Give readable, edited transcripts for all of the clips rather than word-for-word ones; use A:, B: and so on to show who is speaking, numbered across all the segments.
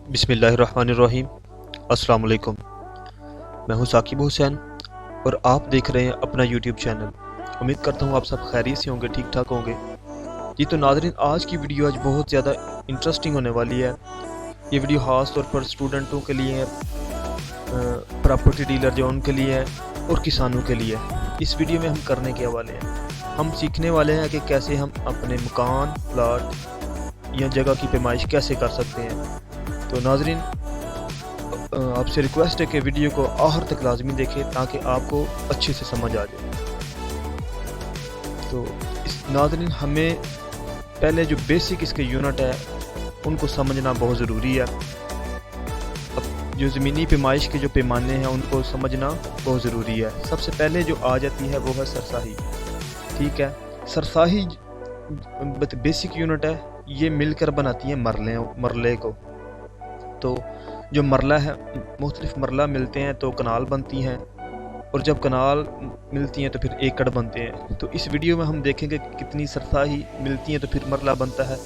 A: बिस्मिल्लाहिर्रहमानिर्रहीम। अस्सलाम वालेकुम। मैं हूं साकिब हुसैन और आप देख रहे हैं अपना यूट्यूब चैनल। उम्मीद करता हूं आप सब खैरियत से होंगे, ठीक ठाक होंगे। जी तो नाज़रीन, आज की वीडियो आज बहुत ज़्यादा इंटरेस्टिंग होने वाली है। ये वीडियो ख़ास तौर पर स्टूडेंटों के लिए है, प्रॉपर्टी डीलर जो उनके लिए है और किसानों के लिए है। इस वीडियो में हम करने के हवाले हैं, हम सीखने वाले हैं कि कैसे हम अपने मकान, प्लाट या जगह की पैमाइश कैसे कर सकते हैं। तो नाज़रीन, आपसे रिक्वेस्ट है कि वीडियो को आखिर तक लाजमी देखें ताकि आपको अच्छे से समझ आ जाए। तो इस नाज़रीन, हमें पहले जो बेसिक इसके यूनिट है उनको समझना बहुत ज़रूरी है। अब जो ज़मीनी पैमाइश के जो पैमाने हैं उनको समझना बहुत ज़रूरी है। सबसे पहले जो आ जाती है वो है सरसाही। ठीक है, सरसाही बेसिक यूनिट है, ये मिलकर बनाती है मरले को। तो जो मरला है, मुख्तलिफ मरला मिलते हैं तो कनाल बनती हैं, और जब कनाल मिलती हैं तो फिर एकड़ बनते हैं। तो इस वीडियो में हम देखेंगे कि कितनी सरसाही मिलती हैं तो फिर मरला बनता है,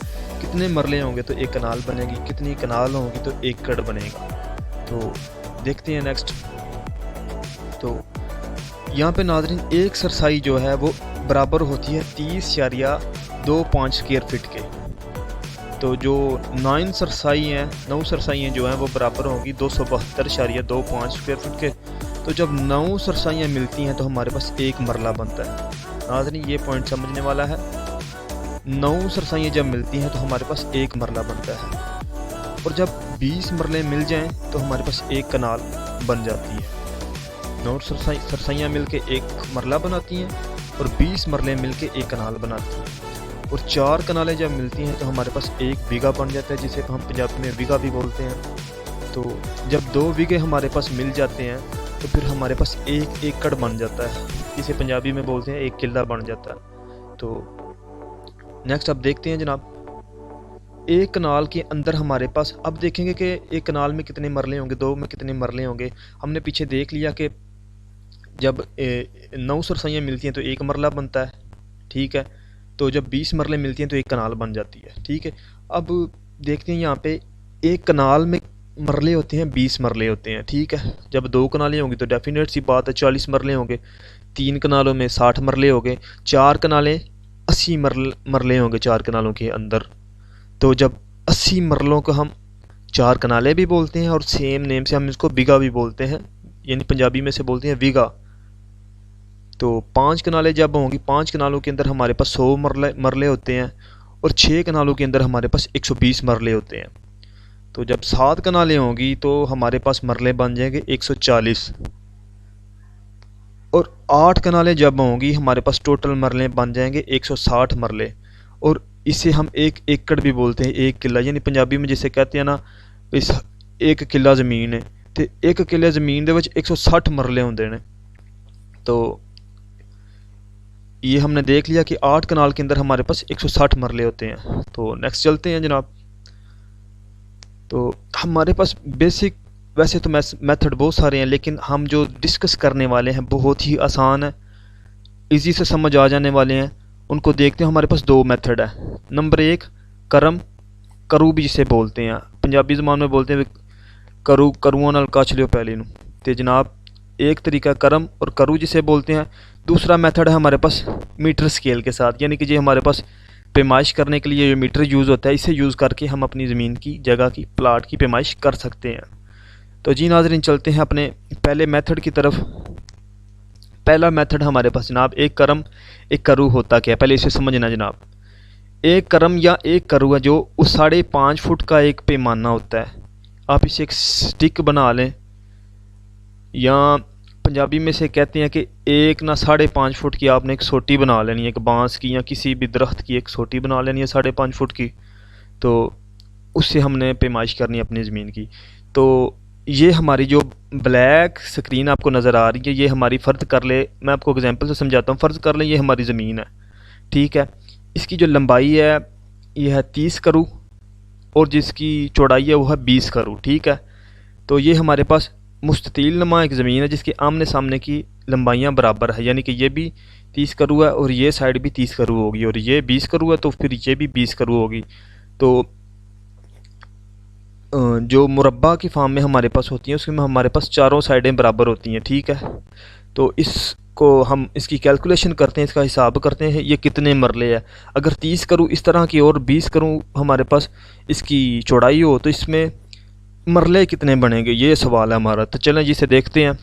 A: कितने मरले होंगे तो एक कनाल बनेगी, कितनी कनाल होंगी तो एकड़ बनेगा। तो देखते हैं नेक्स्ट। तो यहाँ पे नाज़रीन, एक सरसाई जो है वो बराबर होती है 30.25 स्क्वायर फीट के। तो जो 9 सरसाइयाँ जो हैं वो बराबर होंगी 272.25 स्क्वायर फीट के। तो जब 9 सरसाइयाँ मिलती हैं तो हमारे पास एक मरला बनता है। नाज़रीन, ये पॉइंट समझने वाला है। 9 सरसाइयाँ जब मिलती हैं तो हमारे पास एक मरला बनता है, और जब 20 मरले मिल जाएं तो हमारे पास एक कनाल बन जाती है। 9 सरसाइयाँ मिल के एक मरला बनाती हैं और 20 मरले मिल के एक कनाल बनाती हैं, और 4 कनालें जब मिलती हैं तो हमारे पास एक बीघा बन जाता है, जिसे हम पंजाबी में बीघा भी बोलते हैं। तो जब 2 बीघे हमारे पास मिल जाते हैं तो फिर हमारे पास एक एकड़ बन जाता है, जिसे पंजाबी में बोलते हैं एक किला बन जाता है। तो नेक्स्ट अब देखते हैं जनाब, एक कनाल के अंदर हमारे पास, अब देखेंगे कि एक कनाल में कितने मरले होंगे, 2 में कितने मरले होंगे। हमने पीछे देख लिया कि जब 9 सरसाइयाँ मिलती हैं तो एक मरला बनता है। ठीक है, तो जब 20 मरले मिलती हैं तो एक कनाल बन जाती है। ठीक है, अब देखते हैं यहाँ पे एक कनाल में मरले होते हैं, 20 मरले होते हैं। ठीक है, जब 2 कनालें होंगी तो डेफिनेट सी बात है 40 मरले होंगे, 3 कनालों में 60 मरले होंगे, 4 कनालें 80 मरले होंगे 4 कनालों के अंदर। तो जब 80 मरलों को हम 4 कनालें भी बोलते हैं और सेम नेम से हम इसको बीघा भी बोलते हैं, यानी पंजाबी में से बोलते हैं बीघा। तो 5 कनालें जब होंगी, 5 कनालों के अंदर हमारे पास 100 मरले होते हैं, और 6 कनालों के अंदर हमारे पास 120 मरले होते हैं। तो जब 7 कनालें होंगी तो हमारे पास मरले बन जाएंगे 140, और 8 कनालें जब होंगी हमारे पास टोटल मरले बन जाएंगे 160 मरले, और इसे हम एक एकड़ भी बोलते हैं, एक किला, यानी पंजाबी में जिसे कहते हैं ना, इस एक किला ज़मीन है तो एक किले ज़मीन दे विच 160 मरले होंदे ने। तो ये हमने देख लिया कि 8 कनाल के अंदर हमारे पास 160 मरले होते हैं। तो नेक्स्ट चलते हैं जनाब। तो हमारे पास बेसिक, वैसे तो मेथड बहुत सारे हैं, लेकिन हम जो डिस्कस करने वाले हैं बहुत ही आसान है, इजी से समझ आ जाने वाले हैं। उनको देखते हैं। हमारे पास 2 मेथड है। नंबर 1 करू भी जिसे बोलते हैं, पंजाबी ज़बान में बोलते हैं करूआं नाल कच लियो पहले नूं। तो जनाब, एक तरीका करम और करू जिसे बोलते हैं। दूसरा मेथड है हमारे पास मीटर स्केल के साथ, यानी कि ये हमारे पास पैमाइश करने के लिए जो मीटर यूज़ होता है, इसे यूज़ करके हम अपनी ज़मीन की, जगह की, प्लाट की पैमाइश कर सकते हैं। तो जी नाज़रीन, चलते हैं अपने पहले मेथड की तरफ। पहला मेथड हमारे पास जनाब, एक करम एक करू होता क्या है, पहले इसे समझना जनाब। एक करम या एक करू है जो उस 5.5 फुट का एक पैमाना होता है। आप इसे एक स्टिक बना लें, या पंजाबी में से कहते हैं कि एक ना 5.5 फुट की आपने एक सोटी बना लेनी है, एक बांस की या किसी भी दरख्त की एक सोटी बना लेनी है 5.5 फुट की। तो उससे हमने पैमाइश करनी है अपनी ज़मीन की। तो ये हमारी जो ब्लैक स्क्रीन आपको नज़र आ रही है, ये हमारी, फ़र्ज़ कर ले, मैं आपको एग्जांपल से समझाता हूँ। फ़र्ज़ कर लें ये हमारी ज़मीन है। ठीक है, इसकी जो लंबाई है ये है 30 करू, और जिसकी चौड़ाई है वो है 20 करू। ठीक है, तो ये हमारे पास मुस्ततील नुमा एक ज़मीन है जिसके आमने सामने की लंबाइयाँ बराबर है, यानी कि ये भी 30 करू है और ये साइड भी 30 करू होगी, और ये 20 करू है तो फिर ये भी 20 करू होगी। तो جو مربع کی فارم میں ہمارے پاس ہوتی ہیں اس میں ہمارے پاس چاروں سائڈیں برابر ہوتی ہیں، ٹھیک ہے. تو اس کو ہم اس کی کیلکولیشن کرتے ہیں، اس کا حساب کرتے ہیں یہ کتنے مرلے ہے. اگر 30 کروں اس طرح کی اور 20 کروں ہمارے پاس اس کی چوڑائی ہو تو اس میں مرلے کتنے بنیں گے، یہ سوال ہے ہمارا. تو چلیں جی اسے دیکھتے ہیں.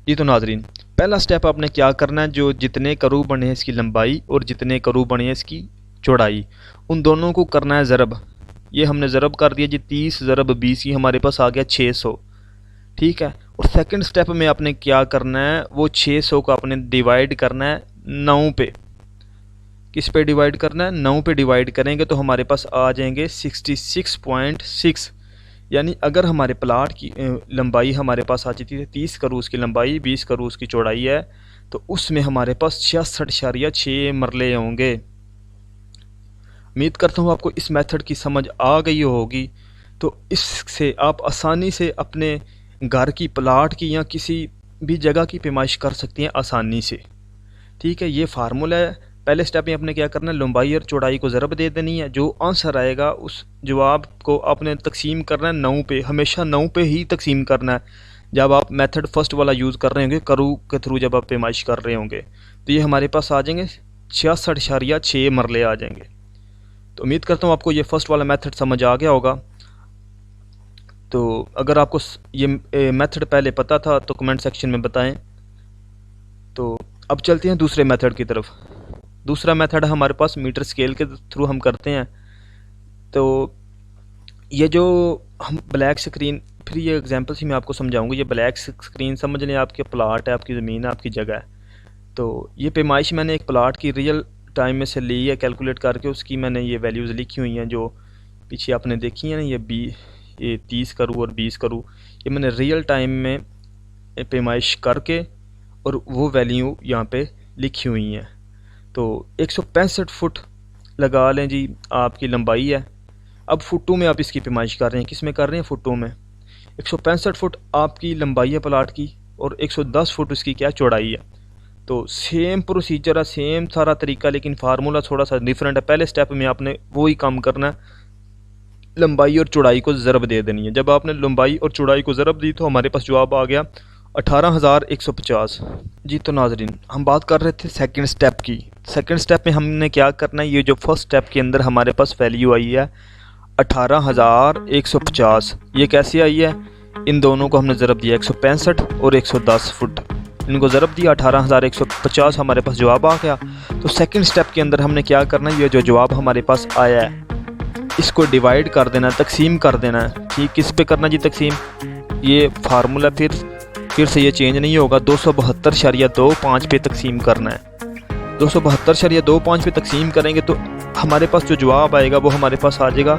A: جی تو ناظرین، پہلا سٹیپ آپ نے کیا کرنا ہے، جو جتنے کرو بنے ہیں اس کی لمبائی اور جتنے کرو بنے ہیں اس کی چوڑائی، ان دونوں کو کرنا ہے ضرب. یہ ہم نے ضرب کر دیا جی، 30 ضرب 20 یہ ہمارے پاس آ گیا 600، ٹھیک ہے. اور سیکنڈ سٹیپ میں آپ نے کیا کرنا ہے، وہ 600 کو آپ نے ڈیوائیڈ کرنا ہے 9 پہ. کس پہ ڈیوائیڈ کرنا ہے؟ 9 پہ ڈیوائیڈ کریں گے تو ہمارے پاس آ جائیں گے 66.6. یعنی اگر ہمارے پلاٹ کی لمبائی ہمارے پاس آ جاتی ہے 30 کرو اس کی لمبائی، 20 کرو اس کی چوڑائی ہے، تو اس میں ہمارے پاس 66.6 مرلے ہوں گے. امید کرتا ہوں آپ کو اس میتھڈ کی سمجھ آ گئی ہوگی. تو اس سے آپ آسانی سے اپنے گھر کی، پلاٹ کی یا کسی بھی جگہ کی پیمائش کر سکتی ہیں آسانی سے، ٹھیک ہے. یہ فارمولہ ہے. پہلے سٹیپ میں آپ نے کیا کرنا ہے، لمبائی اور چوڑائی کو ضرب دے دینی ہے. جو آنسر آئے گا اس جواب کو آپ نے تقسیم کرنا ہے 9 پہ. ہمیشہ 9 پہ ہی تقسیم کرنا ہے جب آپ میتھڈ فرسٹ والا یوز کر رہے ہوں گے، کرو کے تھرو جب آپ پیمائش کر رہے ہوں گے. تو یہ ہمارے پاس آ جائیں گے 66.6 مرلے آ جائیں گے. تو امید کرتا ہوں آپ کو یہ فرسٹ والا میتھڈ سمجھ آ گیا ہوگا. تو اگر آپ کو یہ میتھڈ پہلے پتہ تھا تو کمنٹ سیکشن میں بتائیں. تو اب چلتے ہیں دوسرے میتھڈ کی طرف. دوسرا میتھڈ ہمارے پاس میٹر سکیل کے تھرو ہم کرتے ہیں. تو یہ جو ہم بلیک سکرین، پھر یہ ایگزامپل سے میں آپ کو سمجھاؤں گا. یہ بلیک سکرین سمجھ لیں آپ کے پلاٹ ہے، آپ کی زمین ہے، آپ کی جگہ ہے. تو یہ پیمائش میں نے ایک پلاٹ کی ریئل ٹائم میں سے لی ہے، کیلکولیٹ کر کے اس کی میں نے یہ ویلیوز لکھی ہوئی ہیں جو پیچھے آپ نے دیکھی ہیں نا. یہ 30 کرو اور 20 کرو، یہ میں نے ریئل ٹائم میں پیمائش کر کے اور وہ ویلیو یہاں پہ لکھی ہوئی ہیں. تو 165 فٹ لگا لیں جی آپ کی لمبائی ہے. اب فٹوں میں آپ اس کی پیمائش کر رہے ہیں. کس میں کر رہے ہیں؟ فٹوں میں. 165 فٹ آپ کی لمبائی ہے پلاٹ کی اور 110 فٹ اس کی کیا چوڑائی ہے. تو سیم پروسیجر ہے، سیم سارا طریقہ، لیکن فارمولہ تھوڑا سا ڈیفرنٹ ہے. پہلے سٹیپ میں آپ نے وہی کام کرنا ہے، لمبائی اور چوڑائی کو ضرب دے دینی ہے. جب آپ نے لمبائی اور چوڑائی کو ضرب دی تو ہمارے پاس جواب آ گیا 18,150. جی تو ناظرین، ہم بات کر رہے تھے سیکنڈ سٹیپ کی. سیکنڈ سٹیپ میں ہم نے کیا کرنا ہے، یہ جو فرسٹ سٹیپ کے اندر ہمارے پاس ویلیو آئی ہے 18,150، یہ کیسے آئی ہے؟ ان دونوں کو ہم نے ضرب دیا 165 اور 110 فٹ، ان کو ضرب دیا 18,150، ہمارے پاس جواب آ گیا. تو سیکنڈ سٹیپ کے اندر ہم نے کیا کرنا ہے، یہ جو جواب ہمارے پاس آیا ہے اس کو ڈیوائیڈ کر دینا ہے، تقسیم کر دینا ہے. ٹھیک، کس پہ کرنا جی تقسیم؟ یہ فارمولہ پھر سے یہ چینج نہیں ہوگا. 272.25 پہ تقسیم کرنا ہے. 272.25 پہ تقسیم کریں گے تو ہمارے پاس جو جواب آئے گا وہ ہمارے پاس آ جائے گا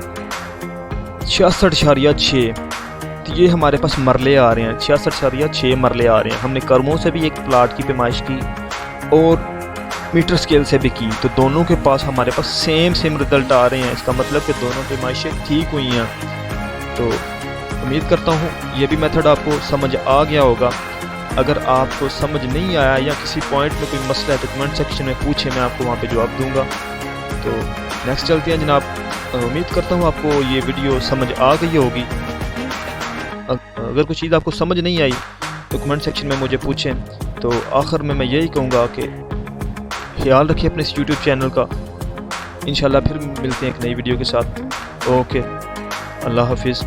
A: 66.6. تو یہ ہمارے پاس مرلے آ رہے ہیں، 66.6 مرلے آ رہے ہیں. ہم نے کرموں سے بھی ایک پلاٹ کی پیمائش کی اور میٹر سکیل سے بھی کی، تو دونوں کے پاس ہمارے پاس سیم رزلٹ آ رہے ہیں. اس کا مطلب کہ دونوں پیمائشیں ٹھیک ہوئی ہیں. تو امید کرتا ہوں یہ بھی میتھڈ آپ کو سمجھ آ گیا ہوگا. اگر آپ کو سمجھ نہیں آیا یا کسی پوائنٹ میں کوئی مسئلہ ہے تو کمنٹ سیکشن میں پوچھیں، میں آپ کو وہاں پہ جواب دوں گا. تو نیکسٹ چلتے ہیں جناب. امید کرتا ہوں آپ کو یہ ویڈیو سمجھ آ گئی ہوگی. اگر کوئی چیز آپ کو سمجھ نہیں آئی تو کمنٹ سیکشن میں مجھے پوچھیں. تو آخر میں یہی کہوں گا کہ خیال رکھیں اپنے اس یوٹیوب چینل کا. انشاءاللہ پھر ملتے ہیں ایک نئی ویڈیو کے ساتھ. اوکے، اللہ حافظ.